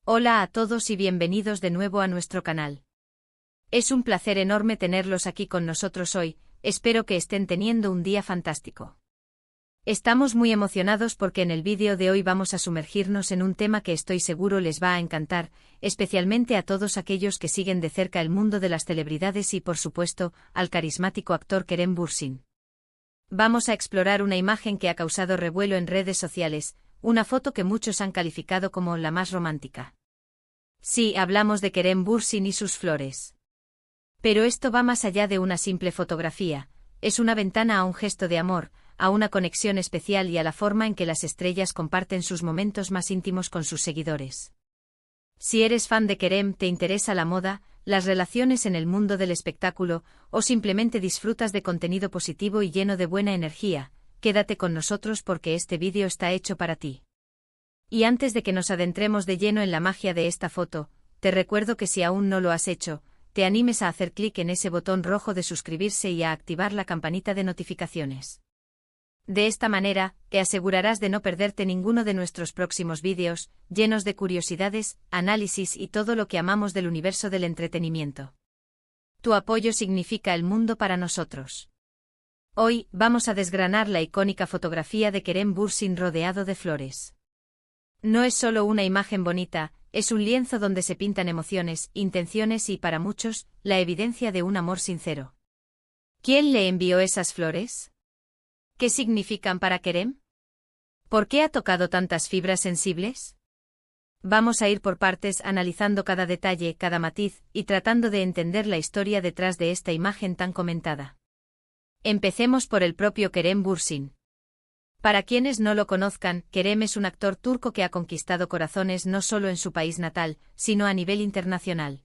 Hola a todos y bienvenidos de nuevo a nuestro canal. Es un placer enorme tenerlos aquí con nosotros hoy, espero que estén teniendo un día fantástico. Estamos muy emocionados porque en el vídeo de hoy vamos a sumergirnos en un tema que estoy seguro les va a encantar, especialmente a todos aquellos que siguen de cerca el mundo de las celebridades y por supuesto, al carismático actor Kerem Bürsin. Vamos a explorar una imagen que ha causado revuelo en redes sociales, una foto que muchos han calificado como la más romántica. Sí, hablamos de Kerem Bürsin y sus flores. Pero esto va más allá de una simple fotografía, es una ventana a un gesto de amor, a una conexión especial y a la forma en que las estrellas comparten sus momentos más íntimos con sus seguidores. Si eres fan de Kerem, te interesa la moda, las relaciones en el mundo del espectáculo, o simplemente disfrutas de contenido positivo y lleno de buena energía, quédate con nosotros porque este vídeo está hecho para ti. Y antes de que nos adentremos de lleno en la magia de esta foto, te recuerdo que si aún no lo has hecho, te animes a hacer clic en ese botón rojo de suscribirse y a activar la campanita de notificaciones. De esta manera, te asegurarás de no perderte ninguno de nuestros próximos vídeos, llenos de curiosidades, análisis y todo lo que amamos del universo del entretenimiento. Tu apoyo significa el mundo para nosotros. Hoy, vamos a desgranar la icónica fotografía de Kerem Bürsin rodeado de flores. No es solo una imagen bonita, es un lienzo donde se pintan emociones, intenciones y, para muchos, la evidencia de un amor sincero. ¿Quién le envió esas flores? ¿Qué significan para Kerem? ¿Por qué ha tocado tantas fibras sensibles? Vamos a ir por partes analizando cada detalle, cada matiz, y tratando de entender la historia detrás de esta imagen tan comentada. Empecemos por el propio Kerem Bürsin. Para quienes no lo conozcan, Kerem es un actor turco que ha conquistado corazones no solo en su país natal, sino a nivel internacional.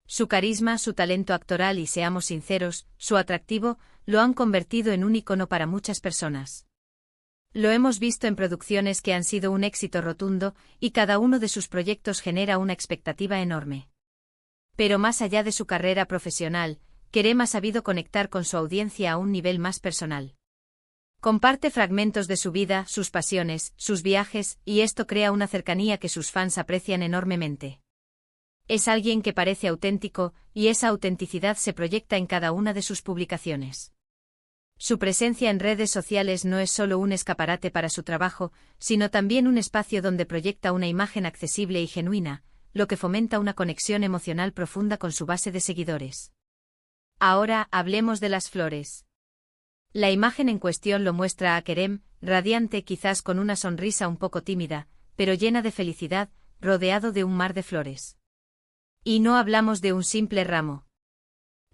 Su carisma, su talento actoral y, seamos sinceros, su atractivo, lo han convertido en un ícono para muchas personas. Lo hemos visto en producciones que han sido un éxito rotundo, y cada uno de sus proyectos genera una expectativa enorme. Pero más allá de su carrera profesional, Kerem ha sabido conectar con su audiencia a un nivel más personal. Comparte fragmentos de su vida, sus pasiones, sus viajes, y esto crea una cercanía que sus fans aprecian enormemente. Es alguien que parece auténtico, y esa autenticidad se proyecta en cada una de sus publicaciones. Su presencia en redes sociales no es solo un escaparate para su trabajo, sino también un espacio donde proyecta una imagen accesible y genuina, lo que fomenta una conexión emocional profunda con su base de seguidores. Ahora, hablemos de las flores. La imagen en cuestión lo muestra a Kerem, radiante, quizás con una sonrisa un poco tímida, pero llena de felicidad, rodeado de un mar de flores. Y no hablamos de un simple ramo.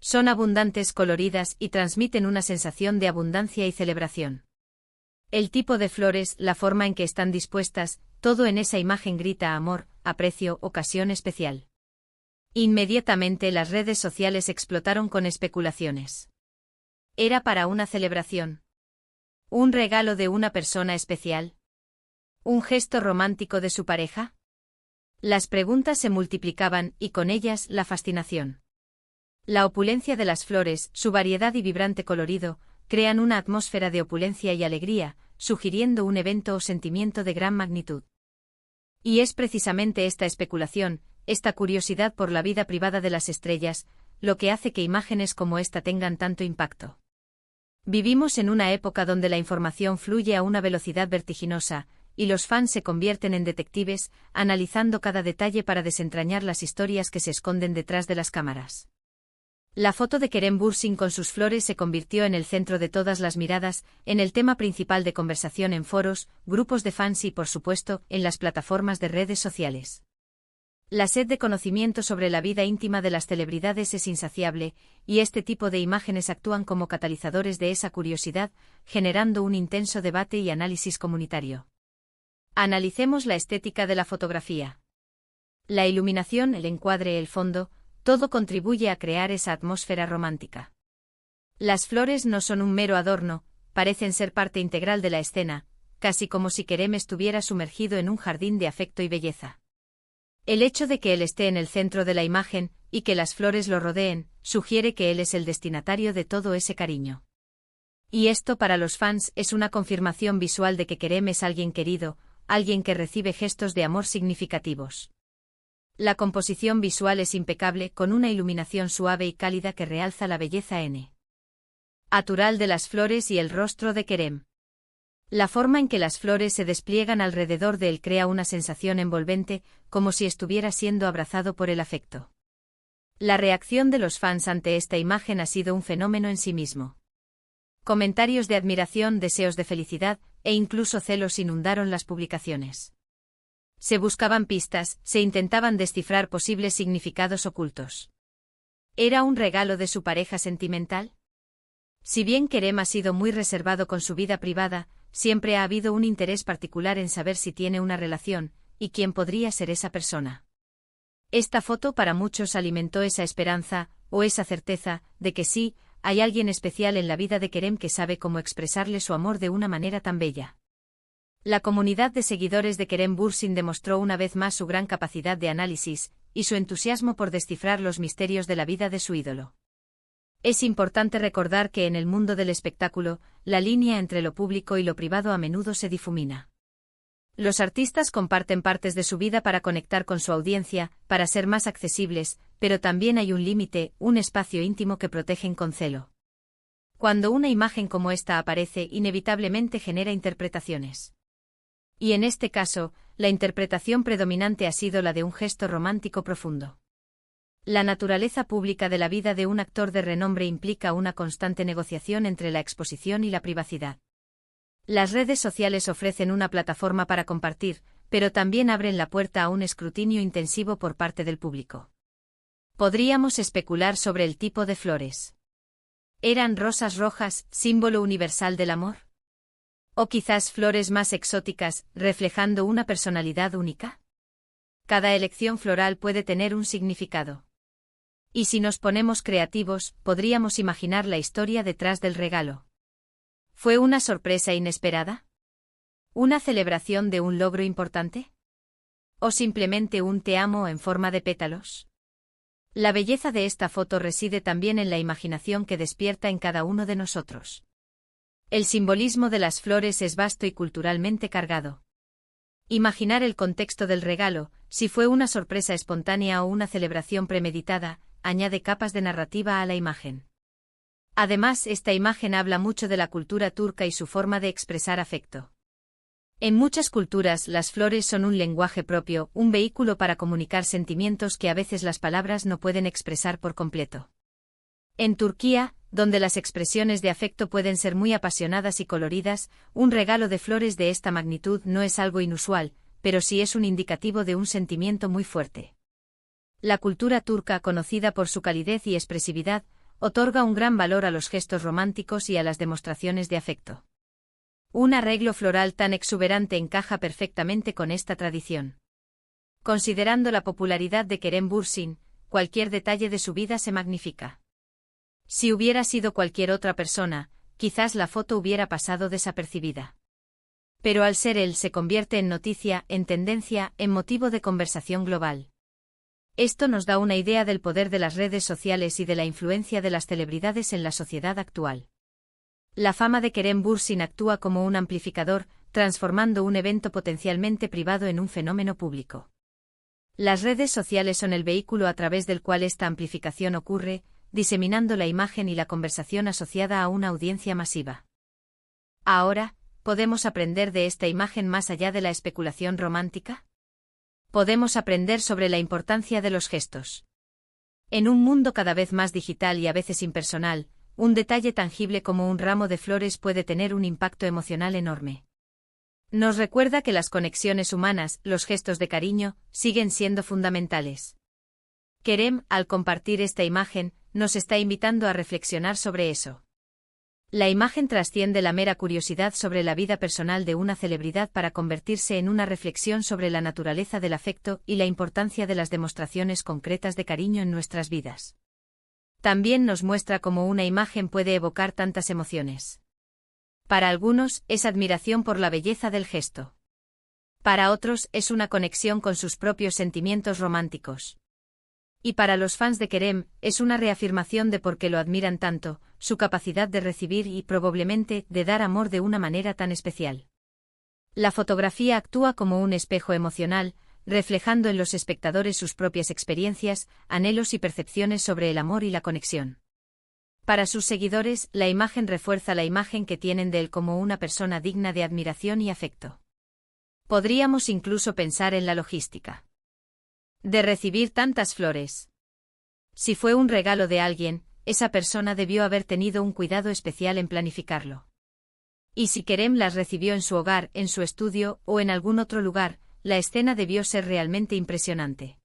Son abundantes, coloridas y transmiten una sensación de abundancia y celebración. El tipo de flores, la forma en que están dispuestas, todo en esa imagen grita amor, aprecio, ocasión especial. Inmediatamente las redes sociales explotaron con especulaciones. ¿Era para una celebración? ¿Un regalo de una persona especial? ¿Un gesto romántico de su pareja? Las preguntas se multiplicaban, y con ellas la fascinación. La opulencia de las flores, su variedad y vibrante colorido, crean una atmósfera de opulencia y alegría, sugiriendo un evento o sentimiento de gran magnitud. Y es precisamente esta especulación, esta curiosidad por la vida privada de las estrellas, lo que hace que imágenes como esta tengan tanto impacto. Vivimos en una época donde la información fluye a una velocidad vertiginosa, y los fans se convierten en detectives, analizando cada detalle para desentrañar las historias que se esconden detrás de las cámaras. La foto de Kerem Bürsin con sus flores se convirtió en el centro de todas las miradas, en el tema principal de conversación en foros, grupos de fans y, por supuesto, en las plataformas de redes sociales. La sed de conocimiento sobre la vida íntima de las celebridades es insaciable, y este tipo de imágenes actúan como catalizadores de esa curiosidad, generando un intenso debate y análisis comunitario. Analicemos la estética de la fotografía. La iluminación, el encuadre, el fondo, todo contribuye a crear esa atmósfera romántica. Las flores no son un mero adorno, parecen ser parte integral de la escena, casi como si Kerem estuviera sumergido en un jardín de afecto y belleza. El hecho de que él esté en el centro de la imagen, y que las flores lo rodeen, sugiere que él es el destinatario de todo ese cariño. Y esto para los fans es una confirmación visual de que Kerem es alguien querido, alguien que recibe gestos de amor significativos. La composición visual es impecable, con una iluminación suave y cálida que realza la belleza natural de las flores y el rostro de Kerem. La forma en que las flores se despliegan alrededor de él crea una sensación envolvente, como si estuviera siendo abrazado por el afecto. La reacción de los fans ante esta imagen ha sido un fenómeno en sí mismo. Comentarios de admiración, deseos de felicidad, e incluso celos inundaron las publicaciones. Se buscaban pistas, se intentaban descifrar posibles significados ocultos. ¿Era un regalo de su pareja sentimental? Si bien Kerem ha sido muy reservado con su vida privada, siempre ha habido un interés particular en saber si tiene una relación, y quién podría ser esa persona. Esta foto para muchos alimentó esa esperanza, o esa certeza, de que sí, hay alguien especial en la vida de Kerem que sabe cómo expresarle su amor de una manera tan bella. La comunidad de seguidores de Kerem Bürsin demostró una vez más su gran capacidad de análisis, y su entusiasmo por descifrar los misterios de la vida de su ídolo. Es importante recordar que en el mundo del espectáculo, la línea entre lo público y lo privado a menudo se difumina. Los artistas comparten partes de su vida para conectar con su audiencia, para ser más accesibles, pero también hay un límite, un espacio íntimo que protegen con celo. Cuando una imagen como esta aparece, inevitablemente genera interpretaciones. Y en este caso, la interpretación predominante ha sido la de un gesto romántico profundo. La naturaleza pública de la vida de un actor de renombre implica una constante negociación entre la exposición y la privacidad. Las redes sociales ofrecen una plataforma para compartir, pero también abren la puerta a un escrutinio intensivo por parte del público. Podríamos especular sobre el tipo de flores. ¿Eran rosas rojas, símbolo universal del amor? ¿O quizás flores más exóticas, reflejando una personalidad única? Cada elección floral puede tener un significado. Y si nos ponemos creativos, podríamos imaginar la historia detrás del regalo. ¿Fue una sorpresa inesperada? ¿Una celebración de un logro importante? ¿O simplemente un te amo en forma de pétalos? La belleza de esta foto reside también en la imaginación que despierta en cada uno de nosotros. El simbolismo de las flores es vasto y culturalmente cargado. Imaginar el contexto del regalo, si fue una sorpresa espontánea o una celebración premeditada, añade capas de narrativa a la imagen. Además, esta imagen habla mucho de la cultura turca y su forma de expresar afecto. En muchas culturas, las flores son un lenguaje propio, un vehículo para comunicar sentimientos que a veces las palabras no pueden expresar por completo. En Turquía, donde las expresiones de afecto pueden ser muy apasionadas y coloridas, un regalo de flores de esta magnitud no es algo inusual, pero sí es un indicativo de un sentimiento muy fuerte. La cultura turca, conocida por su calidez y expresividad, otorga un gran valor a los gestos románticos y a las demostraciones de afecto. Un arreglo floral tan exuberante encaja perfectamente con esta tradición. Considerando la popularidad de Kerem Bürsin, cualquier detalle de su vida se magnifica. Si hubiera sido cualquier otra persona, quizás la foto hubiera pasado desapercibida. Pero al ser él se convierte en noticia, en tendencia, en motivo de conversación global. Esto nos da una idea del poder de las redes sociales y de la influencia de las celebridades en la sociedad actual. La fama de Kerem Bürsin actúa como un amplificador, transformando un evento potencialmente privado en un fenómeno público. Las redes sociales son el vehículo a través del cual esta amplificación ocurre, diseminando la imagen y la conversación asociada a una audiencia masiva. Ahora, ¿podemos aprender de esta imagen más allá de la especulación romántica? Podemos aprender sobre la importancia de los gestos. En un mundo cada vez más digital y a veces impersonal, un detalle tangible como un ramo de flores puede tener un impacto emocional enorme. Nos recuerda que las conexiones humanas, los gestos de cariño, siguen siendo fundamentales. Kerem, al compartir esta imagen, nos está invitando a reflexionar sobre eso. La imagen trasciende la mera curiosidad sobre la vida personal de una celebridad para convertirse en una reflexión sobre la naturaleza del afecto y la importancia de las demostraciones concretas de cariño en nuestras vidas. También nos muestra cómo una imagen puede evocar tantas emociones. Para algunos, es admiración por la belleza del gesto. Para otros, es una conexión con sus propios sentimientos románticos. Y para los fans de Kerem, es una reafirmación de por qué lo admiran tanto, su capacidad de recibir y, probablemente, de dar amor de una manera tan especial. La fotografía actúa como un espejo emocional, reflejando en los espectadores sus propias experiencias, anhelos y percepciones sobre el amor y la conexión. Para sus seguidores, la imagen refuerza la imagen que tienen de él como una persona digna de admiración y afecto. Podríamos incluso pensar en la logística de recibir tantas flores. Si fue un regalo de alguien, esa persona debió haber tenido un cuidado especial en planificarlo. Y si Kerem las recibió en su hogar, en su estudio o en algún otro lugar, la escena debió ser realmente impresionante.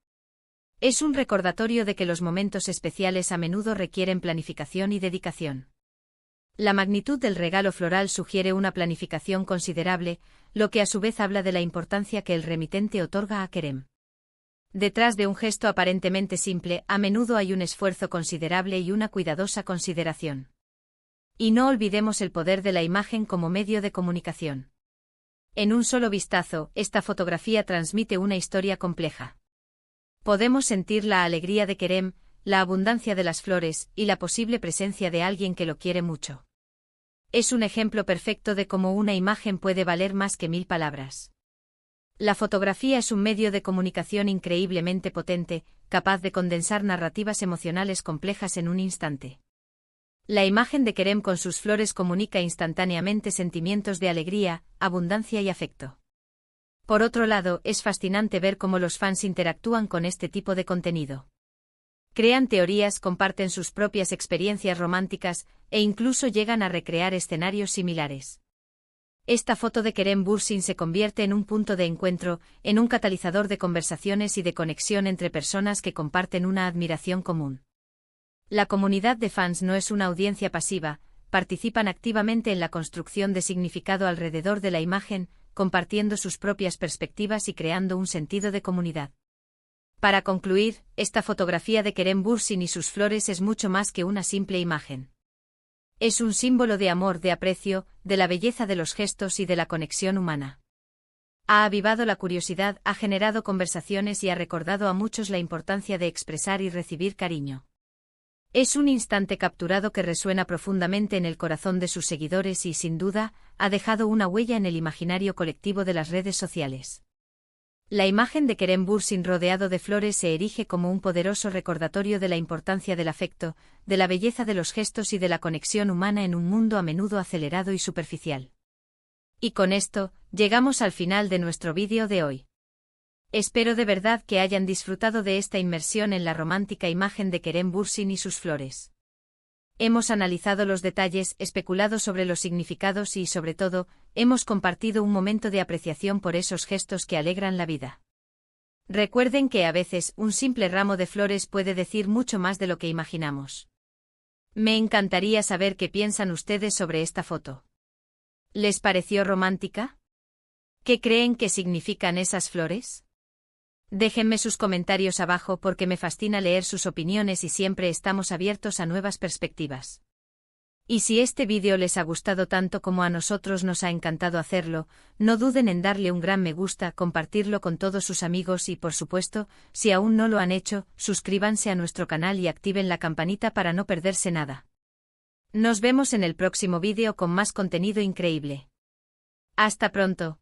Es un recordatorio de que los momentos especiales a menudo requieren planificación y dedicación. La magnitud del regalo floral sugiere una planificación considerable, lo que a su vez habla de la importancia que el remitente otorga a Kerem. Detrás de un gesto aparentemente simple, a menudo hay un esfuerzo considerable y una cuidadosa consideración. Y no olvidemos el poder de la imagen como medio de comunicación. En un solo vistazo, esta fotografía transmite una historia compleja. Podemos sentir la alegría de Kerem, la abundancia de las flores y la posible presencia de alguien que lo quiere mucho. Es un ejemplo perfecto de cómo una imagen puede valer más que 1000 palabras. La fotografía es un medio de comunicación increíblemente potente, capaz de condensar narrativas emocionales complejas en un instante. La imagen de Kerem con sus flores comunica instantáneamente sentimientos de alegría, abundancia y afecto. Por otro lado, es fascinante ver cómo los fans interactúan con este tipo de contenido. Crean teorías, comparten sus propias experiencias románticas, e incluso llegan a recrear escenarios similares. Esta foto de Kerem Bürsin se convierte en un punto de encuentro, en un catalizador de conversaciones y de conexión entre personas que comparten una admiración común. La comunidad de fans no es una audiencia pasiva, participan activamente en la construcción de significado alrededor de la imagen, compartiendo sus propias perspectivas y creando un sentido de comunidad. Para concluir, esta fotografía de Kerem Bürsin y sus flores es mucho más que una simple imagen. Es un símbolo de amor, de aprecio, de la belleza de los gestos y de la conexión humana. Ha avivado la curiosidad, ha generado conversaciones y ha recordado a muchos la importancia de expresar y recibir cariño. Es un instante capturado que resuena profundamente en el corazón de sus seguidores y, sin duda, ha dejado una huella en el imaginario colectivo de las redes sociales. La imagen de Kerem Bürsin rodeado de flores se erige como un poderoso recordatorio de la importancia del afecto, de la belleza de los gestos y de la conexión humana en un mundo a menudo acelerado y superficial. Y con esto, llegamos al final de nuestro vídeo de hoy. Espero de verdad que hayan disfrutado de esta inmersión en la romántica imagen de Kerem Bürsin y sus flores. Hemos analizado los detalles, especulado sobre los significados y, sobre todo, hemos compartido un momento de apreciación por esos gestos que alegran la vida. Recuerden que a veces un simple ramo de flores puede decir mucho más de lo que imaginamos. Me encantaría saber qué piensan ustedes sobre esta foto. ¿Les pareció romántica? ¿Qué creen que significan esas flores? Déjenme sus comentarios abajo porque me fascina leer sus opiniones y siempre estamos abiertos a nuevas perspectivas. Y si este vídeo les ha gustado tanto como a nosotros nos ha encantado hacerlo, no duden en darle un gran me gusta, compartirlo con todos sus amigos y, por supuesto, si aún no lo han hecho, suscríbanse a nuestro canal y activen la campanita para no perderse nada. Nos vemos en el próximo vídeo con más contenido increíble. Hasta pronto.